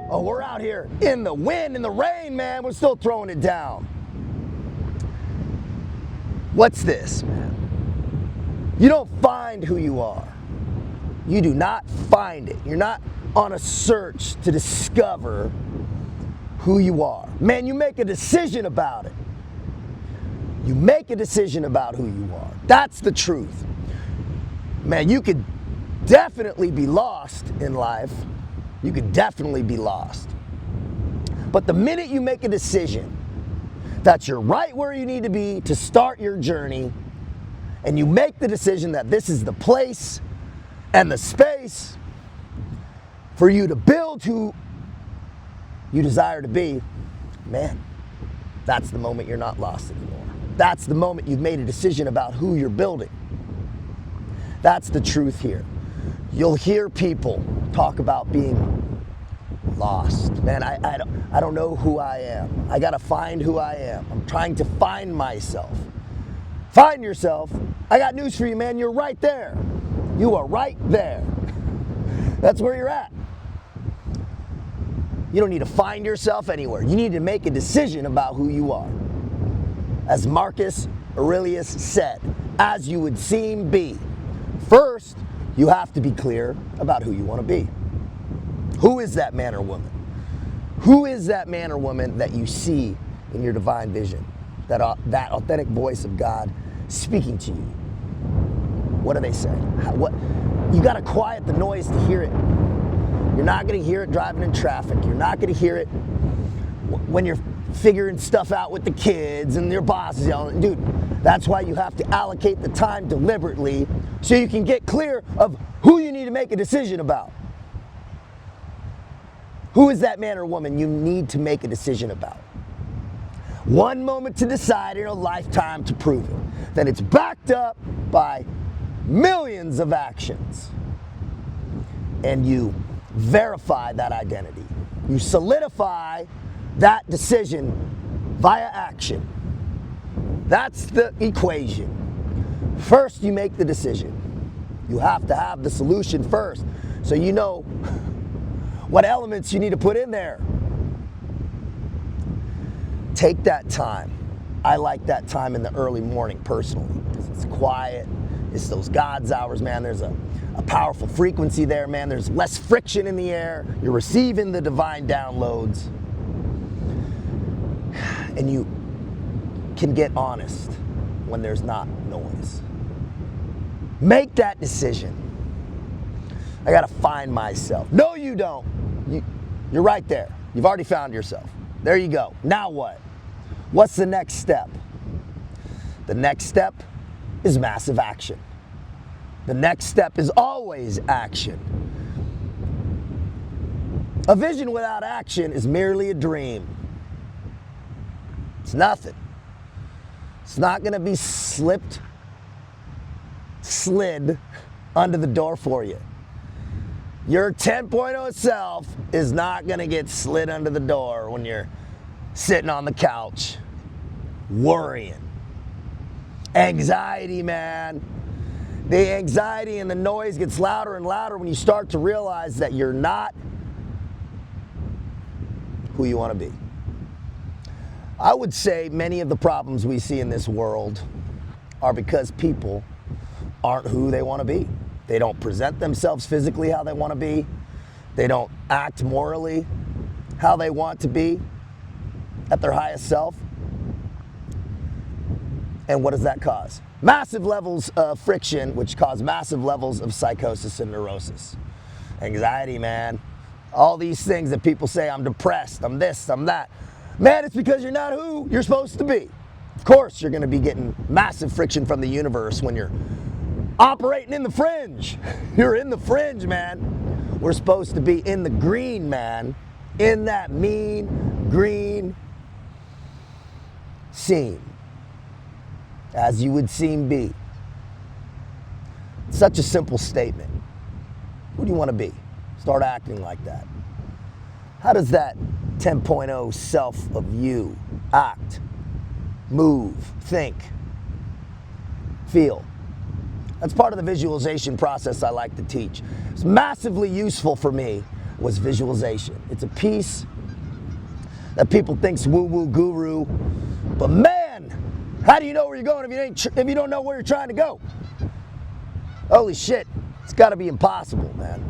Oh, we're out here in the wind, in the rain, man. We're still throwing it down. What's this, man? You don't find who you are. You do not find it. You're not on a search to discover who you are. Man, you make a decision about it. You make a decision about who you are. That's the truth. Man, you could definitely be lost in life. You could definitely be lost. But the minute you make a decision that you're right where you need to be to start your journey, and you make the decision that this is the place and the space for you to build who you desire to be, man, that's the moment you're not lost anymore. That's the moment you've made a decision about who you're building. That's the truth here. You'll hear people talk about being lost. Man, I don't know who I am. I gotta find who I am. I'm trying to find myself. Find yourself. I got news for you, man. You're right there. You are right there. That's where you're at. You don't need to find yourself anywhere. You need to make a decision about who you are. As Marcus Aurelius said, as you would seem be. First, you have to be clear about who you want to be. Who is that man or woman? Who is that man or woman that you see in your divine vision? That authentic voice of God speaking to you. What do they say? You got to quiet the noise to hear it. You're not going to hear it driving in traffic. You're not going to hear it when you're figuring stuff out with the kids and your boss is yelling. Dude, that's why you have to allocate the time deliberately so you can get clear of who you need to make a decision about. Who is that man or woman you need to make a decision about? One moment to decide in a lifetime to prove it. Then it's backed up by millions of actions. And you verify that identity. You solidify that decision via action. That's the equation. First, you make the decision. You have to have the solution first, so you know what elements you need to put in there. Take that time. I like that time in the early morning personally. It's quiet. It's those God's hours, man. There's a powerful frequency there, man. There's less friction in the air. You're receiving the divine downloads. And you can get honest when there's not noise. Make that decision. I gotta find myself. No, you don't. You're right there. You've already found yourself. There you go. Now what? What's the next step? The next step is massive action. The next step is always action. A vision without action is merely a dream. It's nothing. It's not going to be slid under the door for you. Your 10.0 self is not going to get slid under the door when you're sitting on the couch worrying. Anxiety, man. The anxiety and the noise gets louder and louder when you start to realize that you're not who you want to be. I would say many of the problems we see in this world are because people aren't who they want to be. They don't present themselves physically how they want to be. They don't act morally how they want to be at their highest self. And what does that cause? Massive levels of friction, which cause massive levels of psychosis and neurosis. Anxiety, man. All these things that people say, I'm depressed, I'm this, I'm that. Man, it's because you're not who you're supposed to be. Of course, you're going to be getting massive friction from the universe when you're operating in the fringe. You're in the fringe, man. We're supposed to be in the green, man. In that mean green scene. As you would seem be. Such a simple statement. Who do you want to be? Start acting like that. How does that 10.0 self of you act, move, think, feel? That's part of the visualization process I like to teach. It's massively useful for me was visualization. It's a piece that people think's woo-woo guru, but man, how do you know where you're going if you don't know where you're trying to go? Holy shit, it's got to be impossible, man.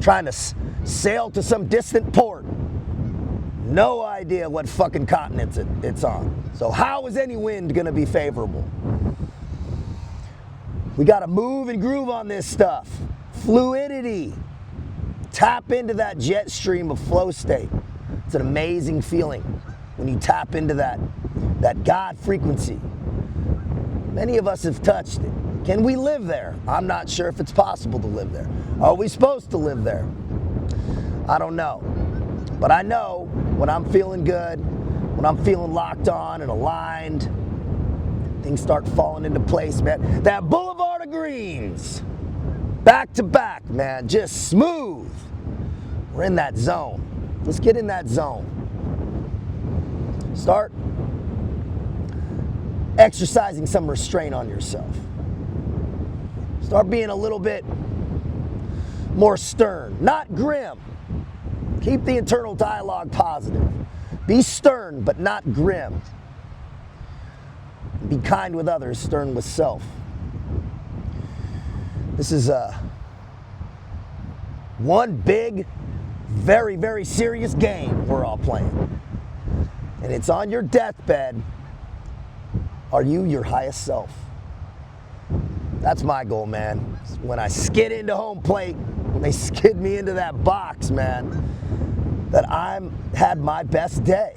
Trying to sail to some distant port. No idea what fucking continent it's on. So how is any wind gonna be favorable? We gotta move and groove on this stuff. Fluidity. Tap into that jet stream of flow state. It's an amazing feeling when you tap into that God frequency. Many of us have touched it. Can we live there? I'm not sure if it's possible to live there. Are we supposed to live there? I don't know. But I know when I'm feeling good, when I'm feeling locked on and aligned, things start falling into place, man. That boulevard of greens, back to back, man, just smooth. We're in that zone. Let's get in that zone. Start exercising some restraint on yourself. Start being a little bit more stern, not grim. Keep the internal dialogue positive. Be stern, but not grim. Be kind with others, stern with self. This is one big, very, very serious game we're all playing. And it's on your deathbed. Are you your highest self? That's my goal, man. When I skid into home plate, when they skid me into that box, man, that I'm had my best day.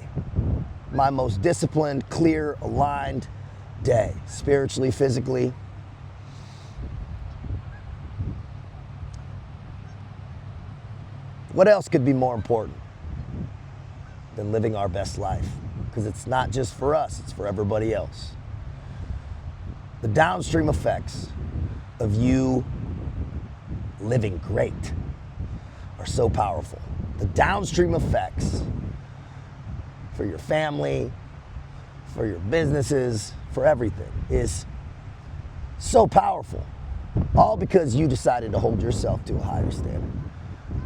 My most disciplined, clear, aligned day. Spiritually, physically. What else could be more important than living our best life? Because it's not just for us, it's for everybody else. The downstream effects of you living great are so powerful. The downstream effects for your family, for your businesses, for everything is so powerful. All because you decided to hold yourself to a higher standard.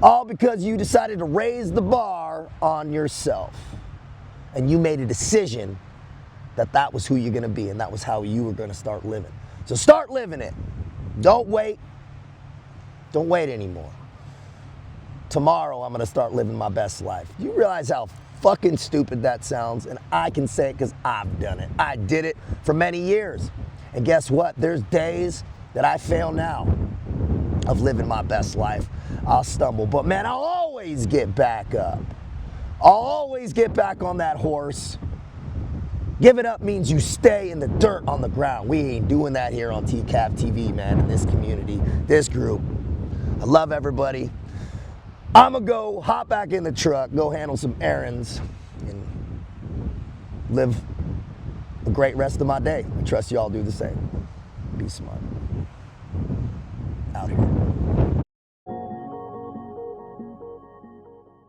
All because you decided to raise the bar on yourself. And you made a decision that that was who you're going to be and that was how you were going to start living. So start living it. Don't wait. Don't wait anymore. Tomorrow I'm going to start living my best life. You realize how fucking stupid that sounds? And I can say it because I've done it. I did it for many years. And guess what? There's days that I fail now of living my best life. I'll stumble, but man, I'll always get back up. I'll always get back on that horse. Give it up means you stay in the dirt on the ground. We ain't doing that here on TCAV TV, man, in this community, this group. I love everybody. I'm going to go hop back in the truck, go handle some errands, and live a great rest of my day. I trust you all do the same. Be smart. Out here.